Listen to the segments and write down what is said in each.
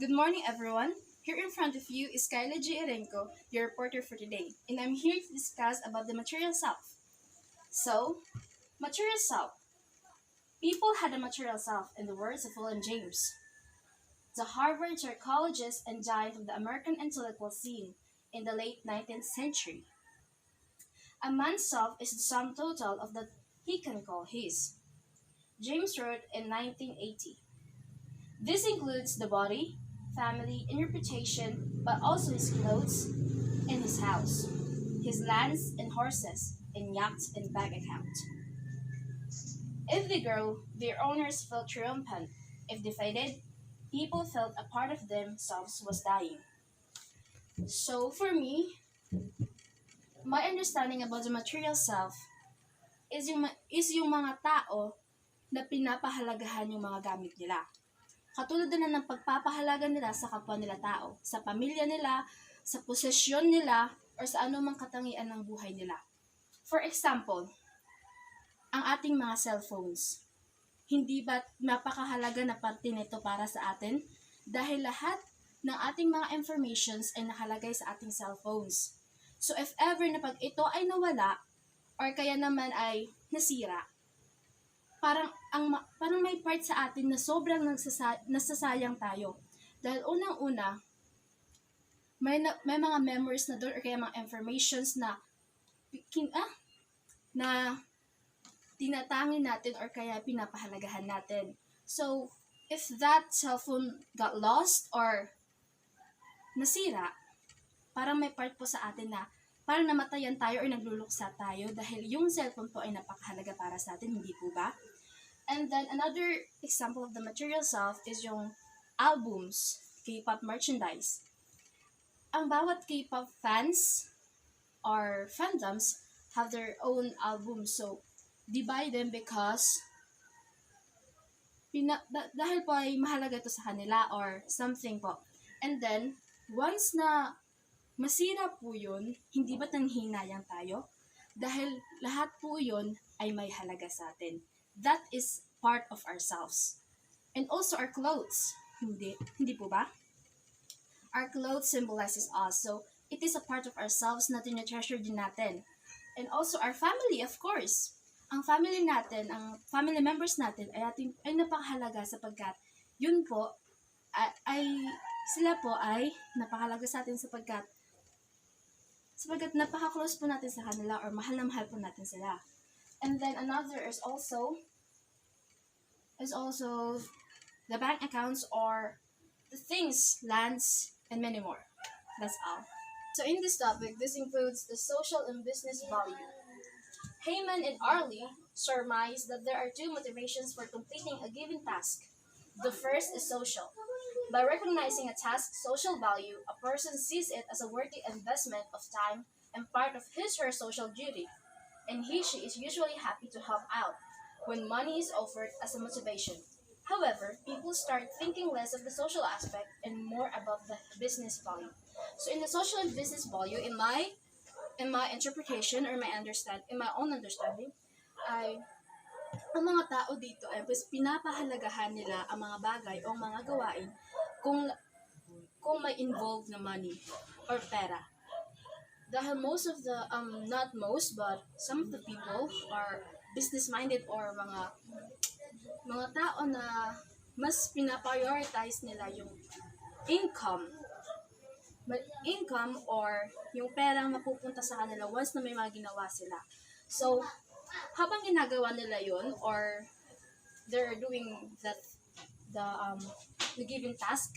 Good morning, everyone. Here in front of you is Kyla Irinco, your reporter for today, and I'm here to discuss about the material self. So, material self. People had a material self, in the words of William James, the Harvard psychologist and giant of the American intellectual scene in the late 19th century. A man's self is the sum total of that he can call his. James wrote in 1980. This includes the body, family, and reputation, but also his clothes and his house, his lands and horses, and yachts and bank account. If they grow, their owners felt triumphant. If they faded, people felt a part of themselves was dying. So for me, my understanding about the material self is yung mga tao na pinapahalagahan yung mga gamit nila. Katulad na ng pagpapahalaga nila sa kapwa nila tao, sa pamilya nila, sa posesyon nila, or sa anumang katangian ng buhay nila. For example, ang ating mga cellphones. Hindi ba napakahalaga na parte nito para sa atin? Dahil lahat ng ating mga informations ay nakalagay sa ating cellphones. So if ever na pag ito ay nawala, or kaya naman ay nasira, parang may part sa atin na sobrang nasasayang tayo. Dahil unang-una, may mga memories na doon or kaya mga informations na tinatangi natin or kaya pinapahalagahan natin. So, if that cellphone got lost or nasira, parang may part po sa atin na parang namatayan tayo or nagluluksa tayo dahil yung cellphone po ay napakahalaga para sa atin, hindi po ba? And then another example of the material self is yung albums, K-pop merchandise. Ang bawat K-pop fans or fandoms have their own albums, so they buy them because dahil po ay mahalaga ito sa kanila or something po. And then, once na masira po yun, hindi ba nanghihinayang tayo? Dahil lahat po yun ay may halaga sa atin. That is part of ourselves. And also our clothes. Hindi po ba? Our clothes symbolizes us. So, it is a part of ourselves na tinatreasure din natin. And also our family, of course. Ang family natin, ang family members natin ay napakahalaga sapagkat yun po sila po ay napakahalaga sa atin sapagkat napaka-close po natin sa kanila or mahal na mahal po natin sila. And then another is also the bank accounts or the things, lands, and many more. That's all. So in this topic, this includes the social and business value. Heyman and Arley surmise that there are two motivations for completing a given task. The first is social. By recognizing a task's social value, a person sees it as a worthy investment of time and part of his or her social duty, and she is usually happy to help out when money is offered as a motivation. However, people start thinking less of the social aspect and more about the business value. So in the social and business value, in my interpretation or in my own understanding, ay ang mga tao dito ay pinapahalagahan nila ang mga bagay o mga gawain kung may involved na money or pera. Dahil most of the, not most, but some of the people are business-minded or mga tao na mas pinaprioritize nila yung income or yung perang mapupunta sa kanila once na may mga ginawa sila. So, habang ginagawa nila yun or they're doing the given task,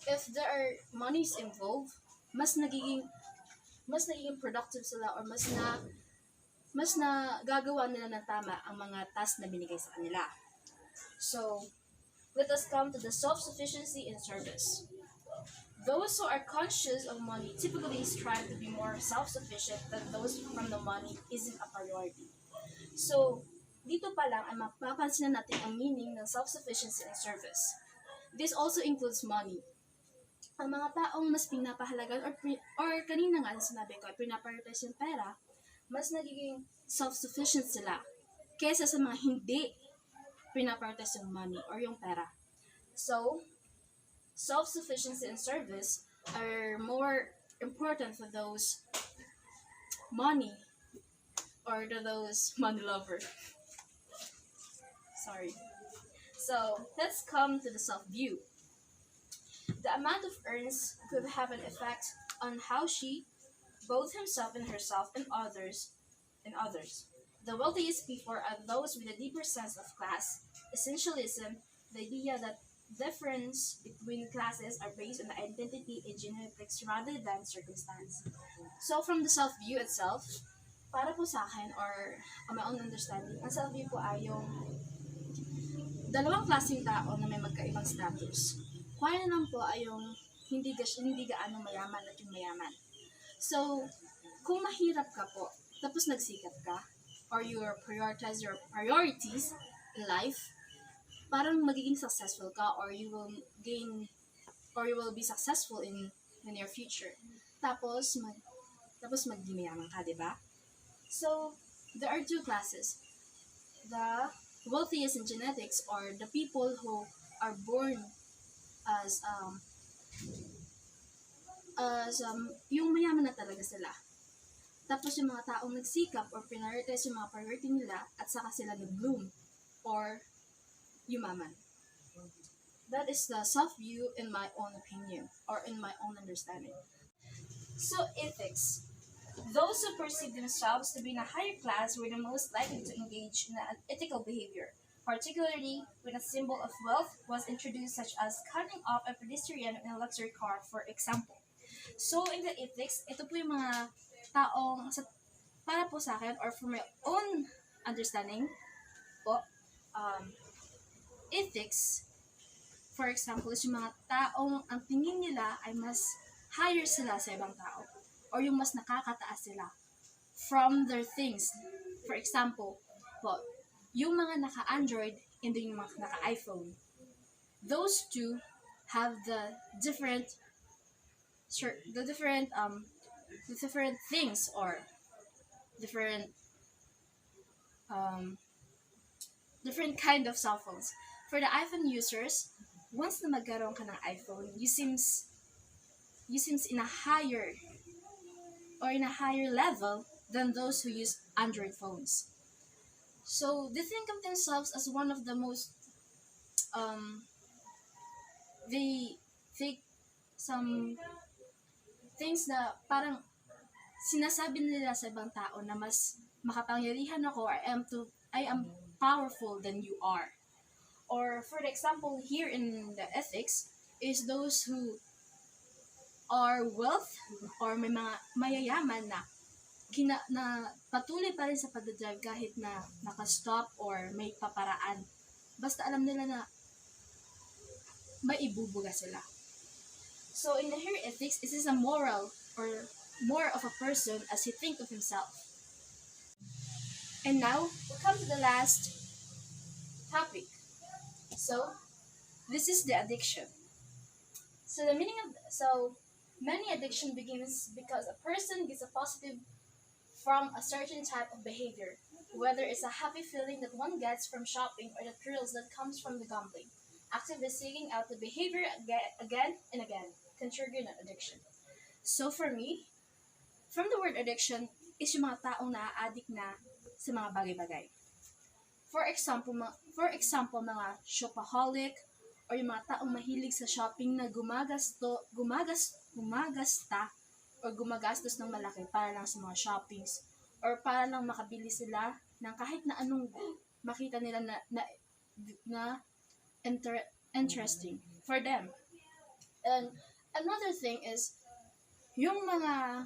if there are monies involved, mas nagiging productive sila or mas na gagawa nila ng tama ang mga task na binigay sa kanila. So, let us come to the self-sufficiency in service. Those who are conscious of money typically strive to be more self-sufficient than those from the money isn't a priority. So, dito pa lang ay mapapansin natin ang meaning ng self-sufficiency in service. This also includes money. Ang mga taong mas pinapahalagan or kanina nga sinabi ko, pinaprioritize yung pera, mas nagiging self-sufficient sila kaysa sa mga hindi pinaprioritize yung money or yung pera. So, self-sufficiency and service are more important for those money or to those money lover. Sorry. So let's come to the self-view. The amount of earns could have an effect on how she, both himself and herself, and others. The wealthiest people are those with a deeper sense of class. Essentialism, the idea that difference between classes are based on identity and genetics rather than circumstance. So from the self-view itself, para po sa akin, or on my own understanding, ang self-view po ay yung dalawang klaseng tao na may magkaibang status. Kaya naman po ay yung hindi gaano mayaman at yung mayaman. So, kung mahirap ka po, tapos nagsikat ka, or you prioritize your priorities in life, parang magiging successful ka, or you will gain, or you will be successful in the near future. Tapos maging mayaman ka, di ba? So, there are two classes. The wealthiest in genetics are the people who are born as yung mayaman na talaga sila. Tapos yung mga taong nagsikap or prioritize yung mga priority nila at saka sila nag-bloom or yumaman. That is the self-view in my own opinion or in my own understanding. So ethics. Those who perceive themselves to be in a higher class were the most likely to engage in unethical behavior, particularly when a symbol of wealth was introduced, such as cutting off a pedestrian in a luxury car, for example. So, in the ethics, ito po yung mga para po sa akin, or from my own understanding po, ethics, for example, is yung mga taong ang tingin nila ay mas higher sila sa ibang tao, or yung mas nakakataas sila from their things. For example, po, yung mga naka-Android and yung mga naka-iPhone. Those two have the different things or different kind of cell phones. For the iPhone users, once na magkaroon ka ng iPhone, you seems in a higher level than those who use Android phones. So they think of themselves as one of the most they think some things na parang sinasabi nila sa ibang tao na mas makapangyarihan ako, or I am powerful than you are. Or for example, here in the ethics is those who are wealth or may mga mayayaman na patuloy pa rin sa pagdadrive kahit na naka-stop or may paparaan. Basta alam nila na may ibubuga sila. So in the here ethics, this is a moral or more of a person as he think of himself. And now we come to the last topic. So this is the addiction. So many addiction begins because a person gets a positive from a certain type of behavior, whether it's a happy feeling that one gets from shopping or the thrills that comes from the gambling. Actively seeking out the behavior again and again can trigger an addiction. So for me, from the word addiction is yung mga taong na-addict na sa mga bagay-bagay. For example, mga shopaholic or yung mga taong mahilig sa shopping na gumagasta or gumagastos ng malaki para lang sa mga shoppings or para lang makabili sila ng kahit na anong makita nila na interesting for them. And another thing is yung mga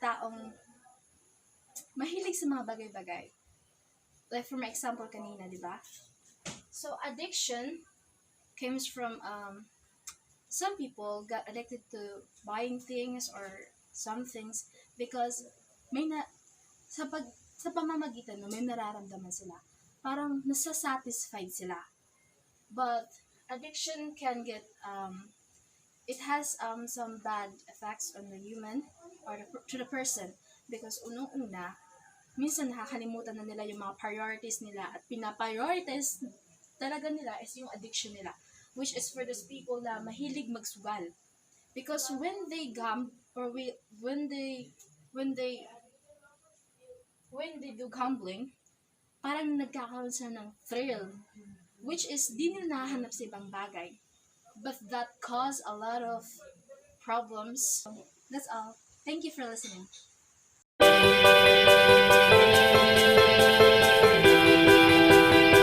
taong mahilig sa mga bagay-bagay. Like for my example kanina, di ba? So addiction comes from some people got addicted to buying things or some things because sa pamamagitan no, may nararamdaman sila. Parang nasa-satisfied sila. But addiction can get it has some bad effects on the human or to the person because unang-una minsan nakakalimutan na nila yung mga priorities nila at pinaprioritize talaga nila is yung addiction nila. which is for those people na mahilig magsugal. Because when they when they when they do gambling, parang nagkakaroon sila ng thrill, which is di nila nahanap sa ibang bagay. But that cause a lot of problems. That's all. Thank you for listening.